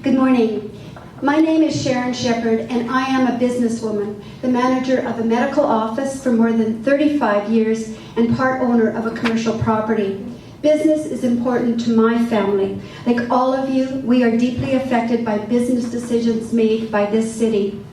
Good morning. My name is Sharon Shepherd, and I am a businesswoman, the manager of a medical office for more than 35 years and part owner of a commercial property. Business is important to my family. Like all of you, we are deeply affected by business decisions made by this city.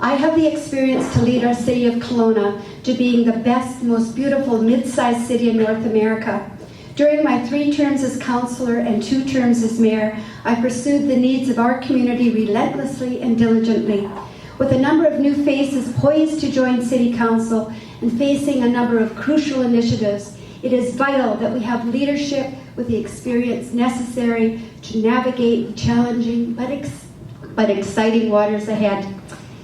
I have the experience to lead our city of Kelowna to being the best, most beautiful mid-sized city in North America. During my 3 terms as councillor and 2 terms as mayor, I pursued the needs of our community relentlessly and diligently. With a number of new faces poised to join City Council and facing a number of crucial initiatives, it is vital that we have leadership with the experience necessary to navigate the challenging but exciting waters ahead.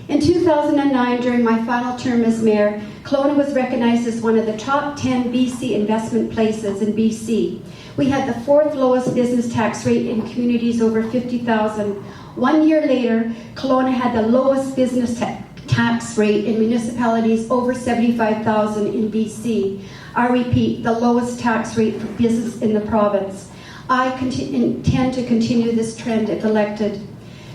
In 2009, during my final term as mayor, Kelowna was recognized as one of the top 10 BC investment places in BC. We had the 4th lowest business tax rate in communities over 50,000. 1 year later, Kelowna had the lowest business tax rate in municipalities over 75,000 in BC. I repeat, the lowest tax rate for business in the province. I intend to continue this trend if elected.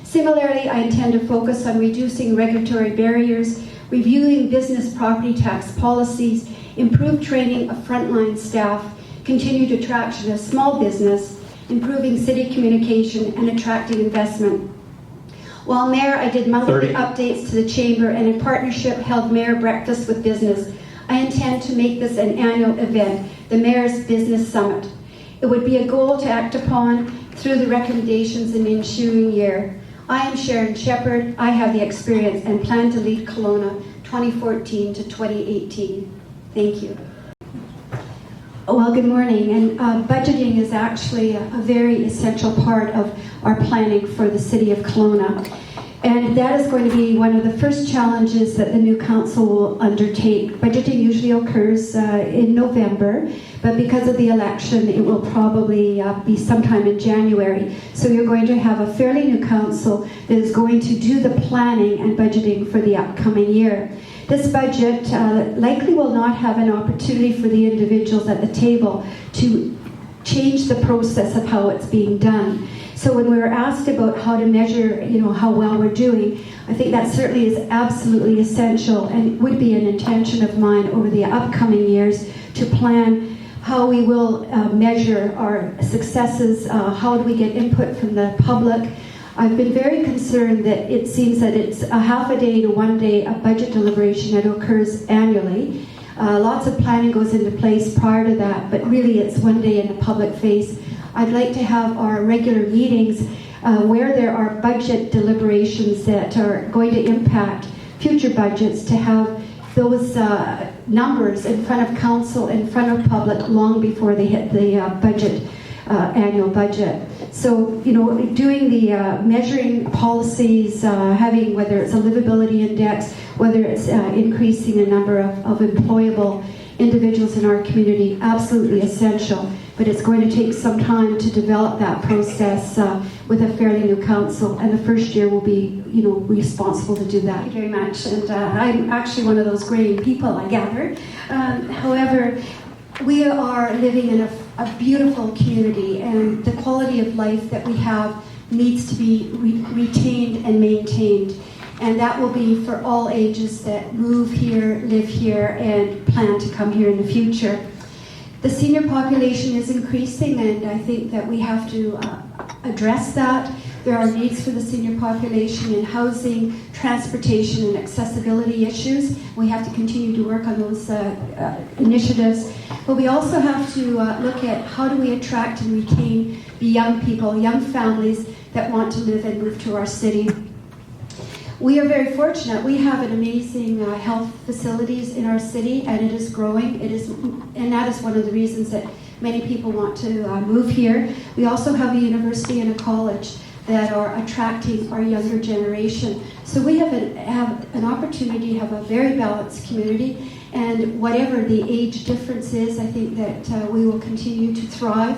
Similarly, I intend to focus on reducing regulatory barriers, reviewing business property tax policies, improve training of frontline staff, continued attraction of small business, improving city communication, and attracting investment. While mayor, I did monthly updates to the chamber and in partnership held mayor breakfast with business. I intend to make this an annual event, the Mayor's Business Summit. It would be a goal to act upon through the recommendations in the ensuing year. I am Sharon Shepherd. I have the experience and plan to lead Kelowna 2014 to 2018. Thank you. Well, good morning. And budgeting is actually a very essential part of our planning for the city of Kelowna. And that is going to be one of the first challenges that the new council will undertake. Budgeting usually occurs in November, but because of the election, it will probably be sometime in January. So you're going to have a fairly new council that is going to do the planning and budgeting for the upcoming year. This budget likely will not have an opportunity for the individuals at the table to change the process of how it's being done. So when we were asked about how to measure, how well we're doing, I think that certainly is absolutely essential and would be an intention of mine over the upcoming years to plan how we will measure our successes, how do we get input from the public. I've been very concerned that it seems that it's a half a day to 1 day of budget deliberation that occurs annually. Lots of planning goes into place prior to that, but really it's 1 day in the public face. I'd like to have our regular meetings where there are budget deliberations that are going to impact future budgets, to have those numbers in front of council, in front of public, long before they hit the annual budget. So, doing the measuring policies, having whether it's a livability index, whether it's increasing the number of employable individuals in our community, absolutely essential. But it's going to take some time to develop that process with a fairly new council, and the first year will be, responsible to do that. Thank you very much. And I'm actually one of those graying people, I gather. However, we are living in a beautiful community, and the quality of life that we have needs to be retained and maintained. And that will be for all ages that move here, live here, and plan to come here in the future. The senior population is increasing, and I think that we have to address that. There are needs for the senior population in housing, transportation, and accessibility issues. We have to continue to work on those initiatives. But we also have to look at how do we attract and retain the young people, young families that want to live and move to our city. We are very fortunate. We have an amazing health facilities in our city, and it is growing. And that is one of the reasons that many people want to move here. We also have a university and a college that are attracting our younger generation. So we have an opportunity to have a very balanced community, and whatever the age difference is, I think that we will continue to thrive,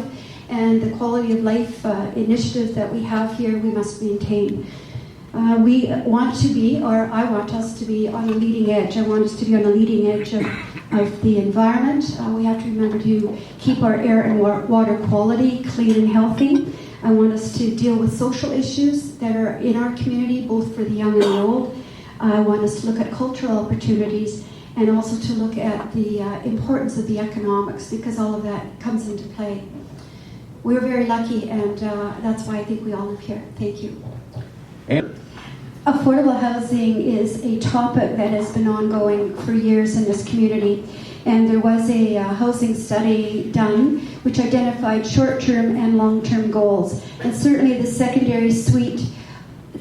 and the quality of life initiatives that we have here, we must maintain. We want to be, or I want us to be, on the leading edge. I want us to be on the leading edge of the environment. We have to remember to keep our air and water quality clean and healthy. I want us to deal with social issues that are in our community, both for the young and the old. I want us to look at cultural opportunities and also to look at the importance of the economics, because all of that comes into play. We're very lucky, and that's why I think we all live here. Thank you. Affordable housing is a topic that has been ongoing for years in this community, and there was a housing study done which identified short-term and long-term goals, and certainly the secondary suite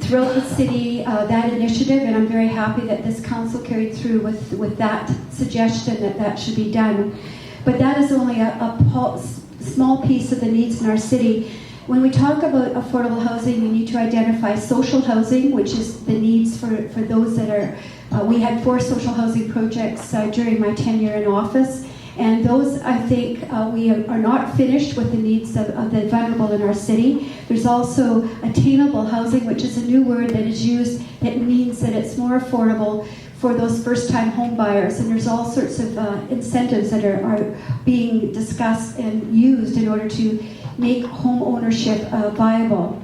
throughout the city, that initiative, and I'm very happy that this council carried through with that suggestion that should be done. But that is only a small piece of the needs in our city. When we talk about affordable housing, we need to identify social housing, which is the needs for those that are, we had 4 social housing projects during my tenure in office, and those, I think, we are not finished with the needs of the vulnerable in our city. There's also attainable housing, which is a new word that is used that means that it's more affordable for those first-time home buyers, and there's all sorts of incentives that are being discussed and used in order to make home ownership viable.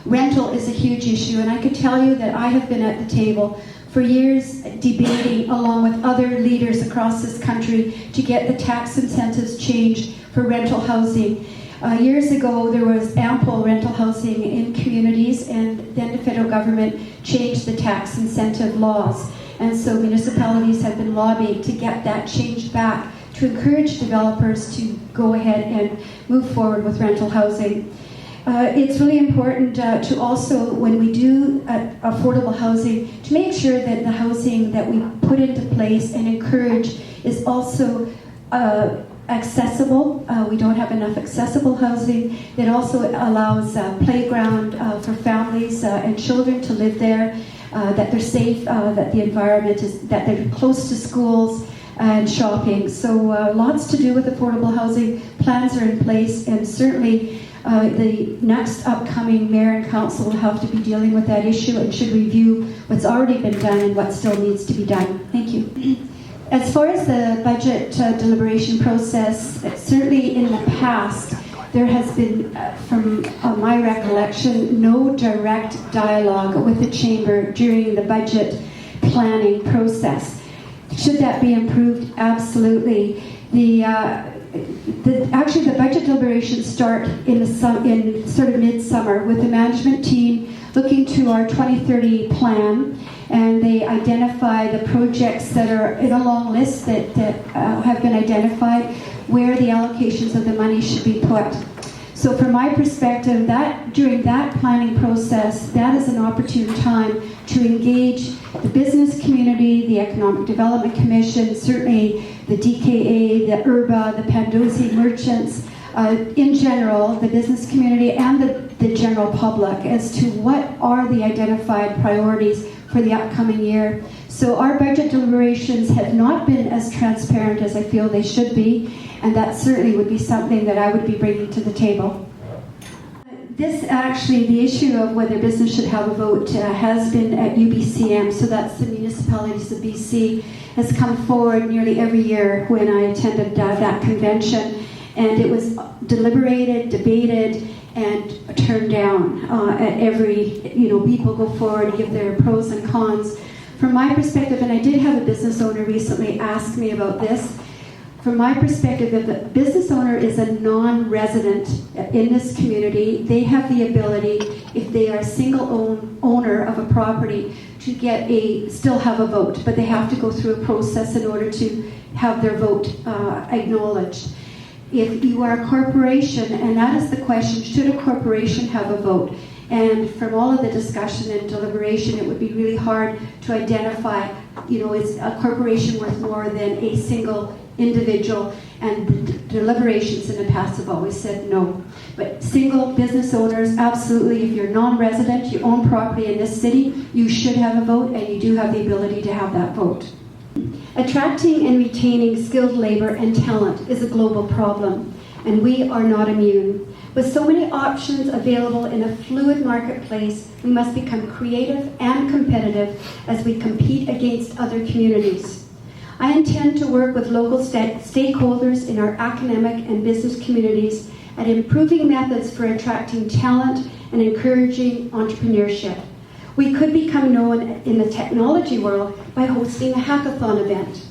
Rental is a huge issue, and I can tell you that I have been at the table for years debating along with other leaders across this country to get the tax incentives changed for rental housing. Years ago, there was ample rental housing in communities, and then the federal government changed the tax incentive laws. And so municipalities have been lobbying to get that changed back to encourage developers to go ahead and move forward with rental housing. It's really important to also, when we do affordable housing, to make sure that the housing that we put into place and encourage is also accessible. We don't have enough accessible housing. That also allows playground for families and children to live there, that they're safe, that the environment is, that they're close to schools and shopping. So lots to do with affordable housing. Plans are in place, and certainly the next upcoming mayor and council will have to be dealing with that issue and should review what's already been done and what still needs to be done. Thank you. As far as the budget deliberation process, certainly in the past, there has been, from my recollection, no direct dialogue with the chamber during the budget planning process. Should that be improved? Absolutely. Actually, the budget deliberations start in sort of midsummer with the management team looking to our 2030 plan, and they identify the projects that are in a long list that have been identified where the allocations of the money should be put. So from my perspective, that during that planning process, that is an opportune time to engage the business community, the Economic Development Commission, certainly the DKA, the URBA, the Pandozi merchants, in general, the business community and the general public as to what are the identified priorities for the upcoming year. So our budget deliberations have not been as transparent as I feel they should be, and that certainly would be something that I would be bringing to the table. This actually, the issue of whether business should have a vote has been at UBCM, so that's the municipalities of BC, has come forward nearly every year when I attended that convention, and it was deliberated, debated, and turned down at every, people go forward and give their pros and cons. From my perspective, and I did have a business owner recently ask me about this, from my perspective, if a business owner is a non-resident in this community, they have the ability, if they are a single owner of a property, to still have a vote, but they have to go through a process in order to have their vote acknowledged. If you are a corporation, and that is the question, should a corporation have a vote? And from all of the discussion and deliberation, it would be really hard to identify, is a corporation worth more than a single individual? And the deliberations in the past have always said no. But single business owners, absolutely, if you're non-resident, you own property in this city, you should have a vote, and you do have the ability to have that vote. Attracting and retaining skilled labor and talent is a global problem, and we are not immune. With so many options available in a fluid marketplace, we must become creative and competitive as we compete against other communities. I intend to work with local stakeholders in our academic and business communities at improving methods for attracting talent and encouraging entrepreneurship. We could become known in the technology world by hosting a hackathon event.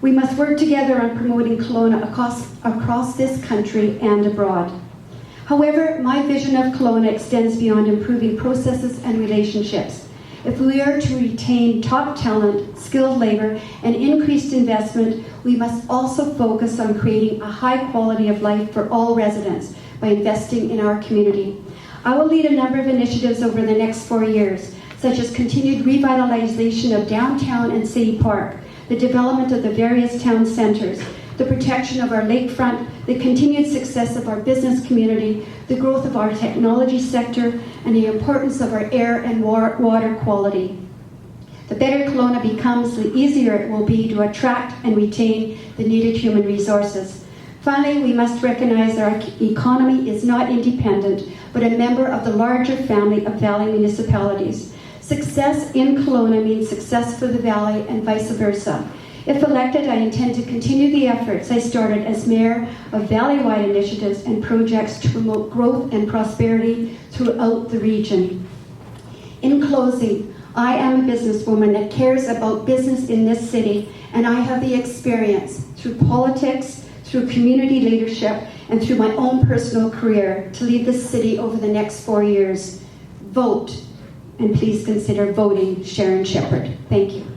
We must work together on promoting Kelowna across this country and abroad. However, my vision of Kelowna extends beyond improving processes and relationships. If we are to retain top talent, skilled labor, and increased investment, we must also focus on creating a high quality of life for all residents by investing in our community. I will lead a number of initiatives over the next 4 years, such as continued revitalization of downtown and city park, the development of the various town centres, the protection of our lakefront, the continued success of our business community, the growth of our technology sector, and the importance of our air and water quality. The better Kelowna becomes, the easier it will be to attract and retain the needed human resources. Finally, we must recognize that our economy is not independent, but a member of the larger family of Valley municipalities. Success in Kelowna means success for the Valley and vice versa. If elected, I intend to continue the efforts I started as Mayor of Valley-wide initiatives and projects to promote growth and prosperity throughout the region. In closing, I am a businesswoman that cares about business in this city, and I have the experience through politics, through community leadership, and through my own personal career to lead this city over the next 4 years. Vote, and please consider voting Sharon Shepherd. Thank you.